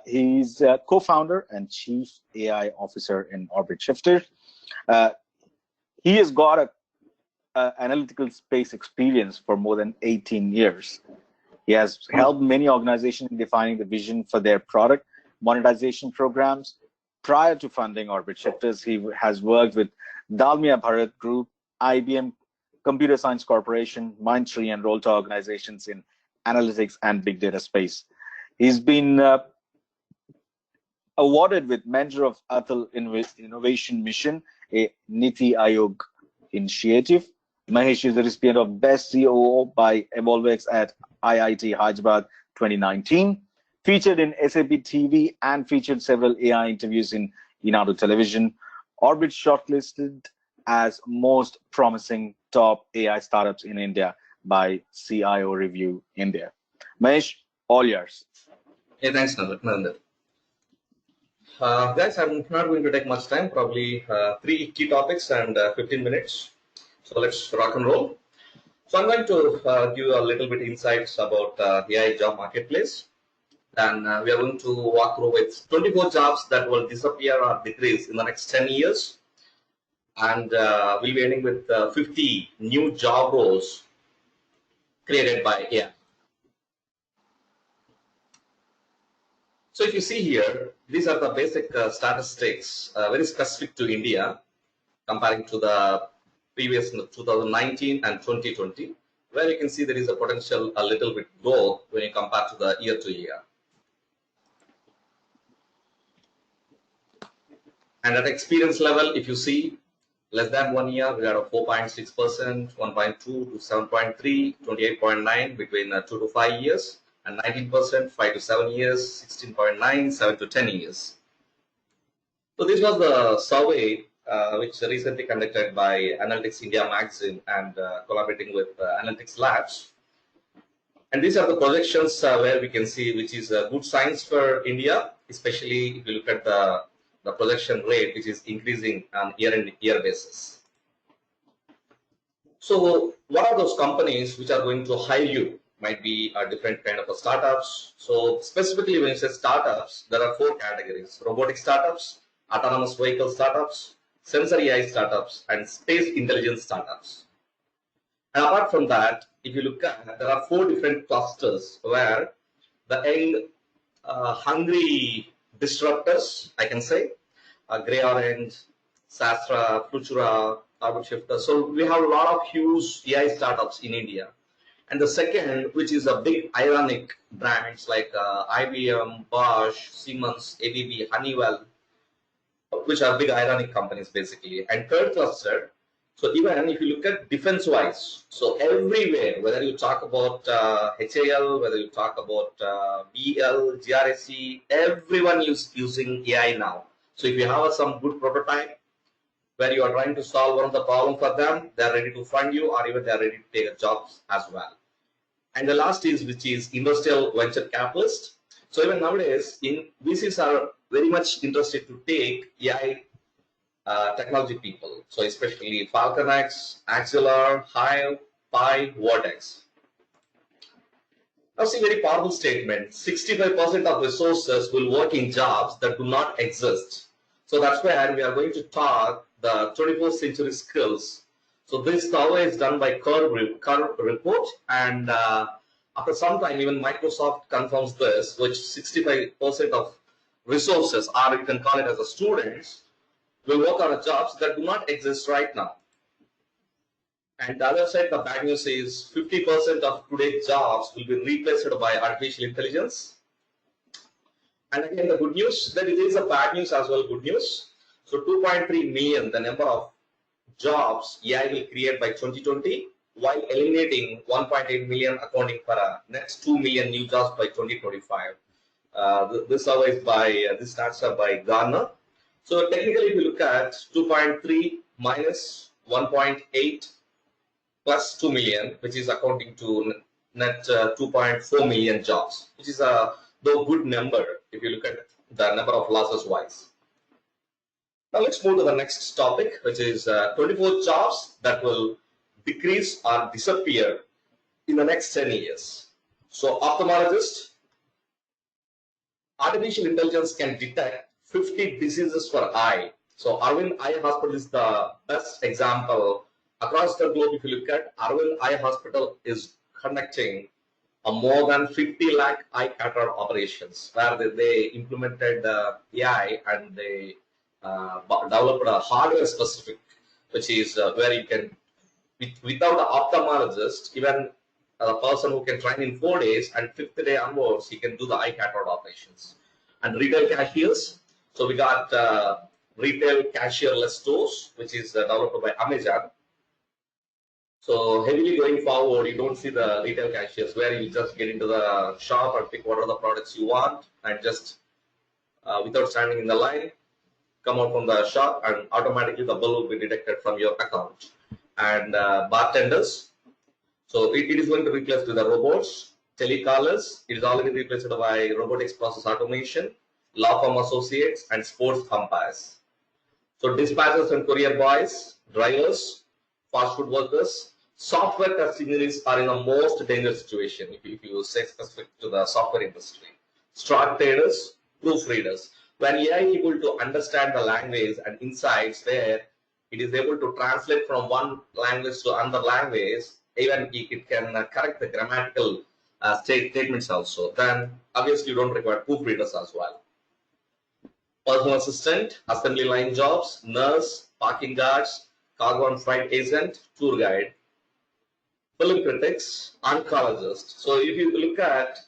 He's co-founder and chief AI officer in Orbit Shifter. Uh, he has got a analytical space experience for more than 18 years. He has helped many organizations in defining the vision for their product monetization programs. Prior to funding Orbit Shifters, he has worked with Dalmia Bharat Group, IBM Computer Science Corporation, Mindtree, and Rolta organizations in analytics and big data space. He's been awarded with Mentor of Atal Innovation Mission, a Niti Aayog initiative. Mahesh is the recipient of Best COO by Evolvex at IIT Hyderabad 2019, featured in SAP TV and featured several AI interviews in Enado Television. Orbit shortlisted as most promising top AI startups in India by CIO Review India. Mahesh, all yours. Yeah, thanks, Nandar. Guys, I'm not going to take much time, probably 3 key topics and 15 minutes. So let's rock and roll. So I'm going to give you a little bit insights about AI job marketplace. And we are going to walk through with 24 jobs that will disappear or decrease in the next 10 years. And we'll be ending with 50 new job roles created by AI. So if you see here, these are the basic statistics, very specific to India, comparing to the previous 2019 and 2020, where you can see there is a potential a little bit growth when you compare to the year to year. And at experience level, if you see less than 1 year, we are at 4.6%, 1.2 to 7.3, 28.9 between 2 to 5 years, and 19%, 5 to 7 years, 16.9, 7 to 10 years. So this was the survey which recently conducted by Analytics India magazine and collaborating with Analytics Labs. And these are the projections where we can see which is good signs for India, especially if you look at the projection rate, which is increasing on year-on-year basis. So what are those companies which are going to hire you? Might be a different kind of a startups. So specifically when you say startups, there are 4 categories: robotic startups, autonomous vehicle startups, sensor AI startups, and space intelligence startups. And apart from that, if you look at, there are 4 different clusters where the young, hungry disruptors, I can say, Grey Orange, Sastra, Futura, Orbit Shifter. So we have a lot of huge AI startups in India. And the second, which is a big ironic brands like IBM, Bosch, Siemens, ABB, Honeywell, which are big ironic companies basically. And third cluster, so even if you look at defense wise, so everywhere, whether you talk about HAL, whether you talk about BL, GRSE, everyone is using AI now. So if you have some good prototype where you are trying to solve one of the problem for them, they are ready to fund you, or even they are ready to take jobs as well. And the last is, which is industrial venture capitalist. So even nowadays, VCs are very much interested to take AI technology people. So especially FalconX, Axelar, Hive, Pi, Vortex. Now see, very powerful statement. 65% of resources will work in jobs that do not exist. So that's where we are going to talk the 21st century skills. So this survey is done by Curve Report, and after some time, even Microsoft confirms this, which 65% of resources, or you can call it as a students, will work on jobs that do not exist right now. And the other side, the bad news is 50% of today's jobs will be replaced by artificial intelligence. And again, the good news, that it is a bad news as well, good news. So 2.3 million, the number of jobs AI will create by 2020, while eliminating 1.8 million, accounting for a next 2 million new jobs by 2025. This survey is by, this stats are by Gartner. So technically, if you look at 2.3 minus 1.8 plus 2 million, which is accounting to net 2.4 million jobs, which is a though good number if you look at the number of losses wise. Now let's move to the next topic, which is 24 jobs that will decrease or disappear in the next 10 years. So ophthalmologist, artificial intelligence can detect 50 diseases for eye. So Arvind Eye Hospital is the best example. Across the globe, if you look at Arvind Eye Hospital is conducting more than 50 lakh eye cataract operations, where they implemented AI and they developed a hardware specific, which is where you can, without an ophthalmologist, even a person who can train in 4 days and 5th day onwards, he can do the eye cataract operations. And retail cashiers. So we got retail cashierless stores, which is developed by Amazon. So heavily going forward, you don't see the retail cashiers where you just get into the shop and pick what are the products you want and just without standing in the line, come out from the shop and automatically the bill will be deducted from your account. And bartenders, so it is going to replace with the robots. Telecallers, it is already replaced by robotics process automation, law firm associates, and sports umpires. So dispatchers and courier boys, drivers, fast food workers, software test engineers are in the most dangerous situation if you say specific to the software industry. Stock traders, proofreaders. When AI is able to understand the language and insights where it is able to translate from one language to another language, even it can correct the grammatical statements also, then obviously you don't require proofreaders as well. Personal assistant, assembly line jobs, nurse, parking guards, cargo and freight agent, tour guide, film critics, oncologist. So if you look at,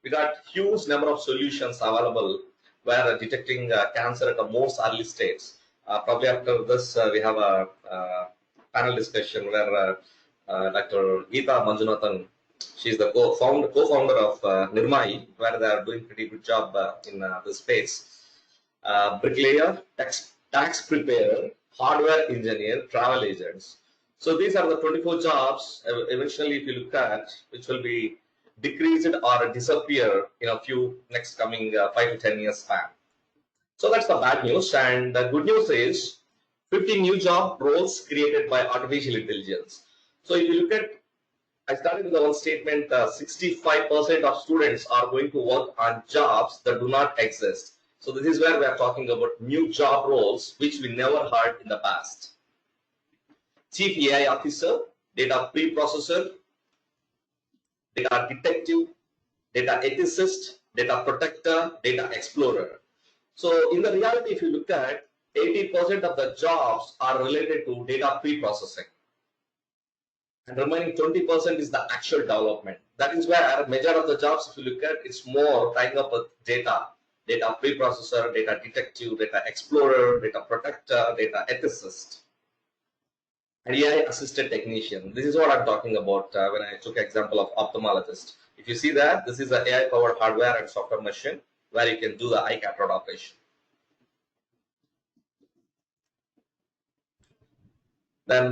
we got huge number of solutions available where detecting cancer at the most early stage. Probably after this, we have a panel discussion where Dr. Geeta Manjunathan, she's the co-founder of Nirmai, where they are doing pretty good job in this space. Bricklayer, tax preparer, hardware engineer, travel agents. So these are the 24 jobs eventually if you look at, which will be decreased or disappear in a few next coming 5 to 10 years span. So that's the bad news. And the good news is 50 new job roles created by artificial intelligence. So if you look at, I started with the one statement, 65% of students are going to work on jobs that do not exist. So this is where we are talking about new job roles, which we never heard in the past. Chief AI Officer, Data Preprocessor, Data Detective, Data Ethicist, Data Protector, Data Explorer. So in the reality, if you look at, 80% of the jobs are related to data preprocessing. And remaining 20% is the actual development. That is where major of the jobs, if you look at, it's more tying up with data. Data preprocessor, data detective, data explorer, data protector, data ethicist, and AI assisted technician. This is what I'm talking about when I took example of ophthalmologist. If you see that, this is an AI powered hardware and software machine where you can do the eye cataract operation. Then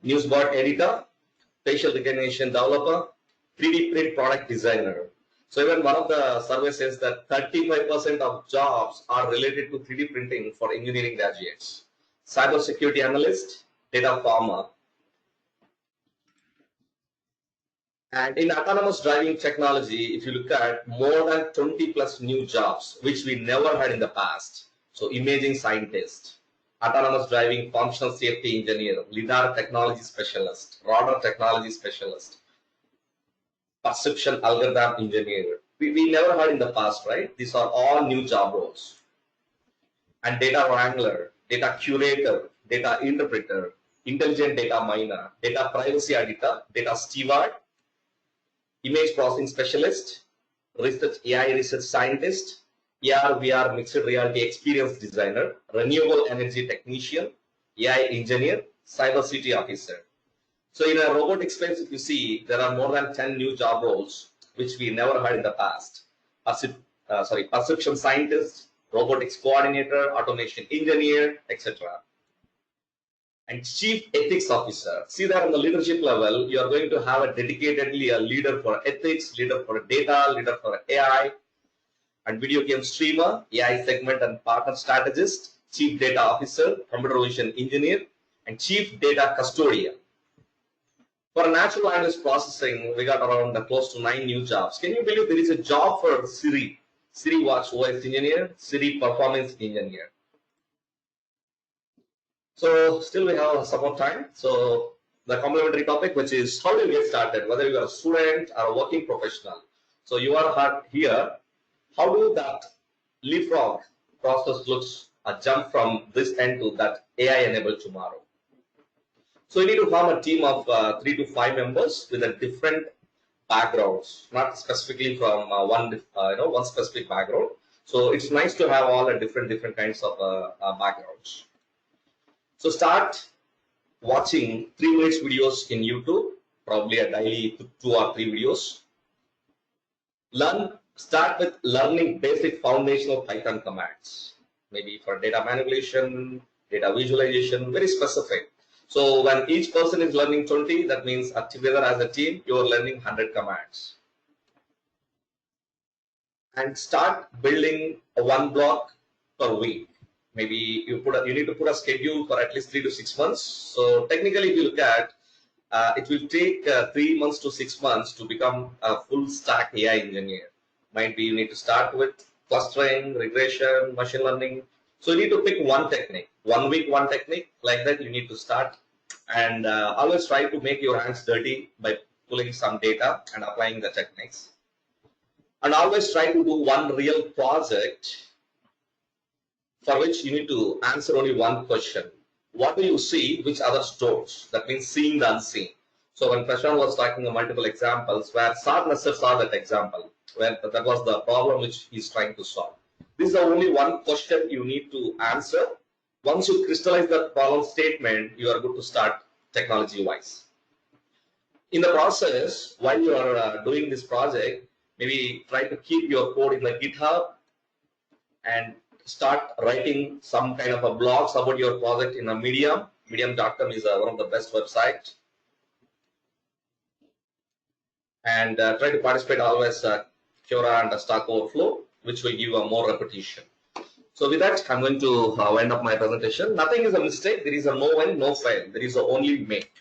newsbot editor, facial recognition developer, 3D print product designer. So even one of the surveys says that 35% of jobs are related to 3D printing for engineering graduates. Cybersecurity analyst, data farmer. And in autonomous driving technology, if you look at more than 20 plus new jobs, which we never had in the past. So imaging scientist, autonomous driving functional safety engineer, LiDAR technology specialist, radar technology specialist, perception algorithm engineer. We never heard in the past, right? These are all new job roles. And data wrangler, data curator, data interpreter, intelligent data miner, data privacy editor, data steward, image processing specialist, research AI research scientist, AR VR mixed reality experience designer, renewable energy technician, AI engineer, cyber city officer. So in a robotic space, if you see, there are more than 10 new job roles, which we never had in the past. Perception scientist, robotics coordinator, automation engineer, etc. And chief ethics officer. See that on the leadership level, you are going to have a dedicatedly a leader for ethics, leader for data, leader for AI, and video game streamer, AI segment and partner strategist, chief data officer, computer vision engineer, and chief data custodian. For natural language processing, we got around close to 9 new jobs. Can you believe there is a job for Siri? Siri Watch OS Engineer, Siri Performance Engineer. So still we have some more time. So the complementary topic, which is how do you get started, whether you are a student or a working professional. So you are here. How do that leapfrog process looks a jump from this end to that AI enabled tomorrow. So you need to form a team of 3 to 5 members with a different backgrounds, not specifically from one specific background. So it's nice to have all the different kinds of backgrounds. So start watching 3 minutes videos in YouTube, probably a daily 2 or 3 videos. Start with learning basic foundational Python commands, maybe for data manipulation, data visualization, very specific. So when each person is learning 20, that means together as a team, you are learning 100 commands. And start building a 1 block per week. Maybe you need to put a schedule for at least 3 to 6 months. So technically, if you look at, it will take 3 months to 6 months to become a full stack AI engineer. Might be you need to start with clustering, regression, machine learning. So you need to pick one technique, 1 week, one technique. Like that, you need to start, and always try to make your hands dirty by pulling some data and applying the techniques. And always try to do one real project for which you need to answer only one question. What do you see which others don't? That means seeing the unseen. So when Prashant was talking of multiple examples, where Saad Nasser saw that example, where that was the problem which he's trying to solve. This is only one question you need to answer. Once you crystallize that problem statement, you are good to start technology-wise. In the process, while you are doing this project, maybe try to keep your code in the GitHub and start writing some kind of a blogs about your project in a Medium. Medium.com is one of the best websites. And try to participate always Quora and Stack Overflow, which will give you a more repetition. So with that, I'm going to wind up my presentation. Nothing is a mistake. There is a no win, no fail. There is a only make.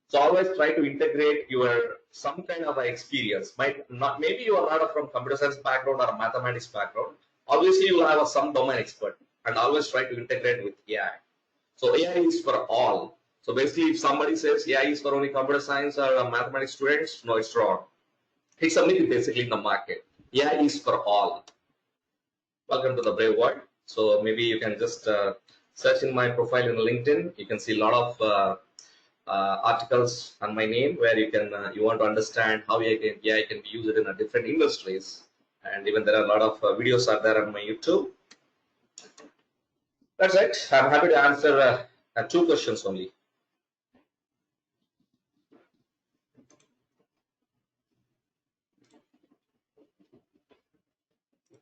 So always try to integrate your some kind of experience. Maybe you are not from computer science background or mathematics background. Obviously, you will have some domain expert, and always try to integrate with AI. So AI is for all. So basically, if somebody says AI is for only computer science or mathematics students, no, it's wrong. It's something basically in the market. AI is for all. Welcome to the brave world. So maybe you can just search in my profile in LinkedIn. You can see a lot of articles on my name where you can you want to understand how AI can be used in different industries, and even there are a lot of videos are there on my YouTube. That's it. I'm happy to answer 2 questions only.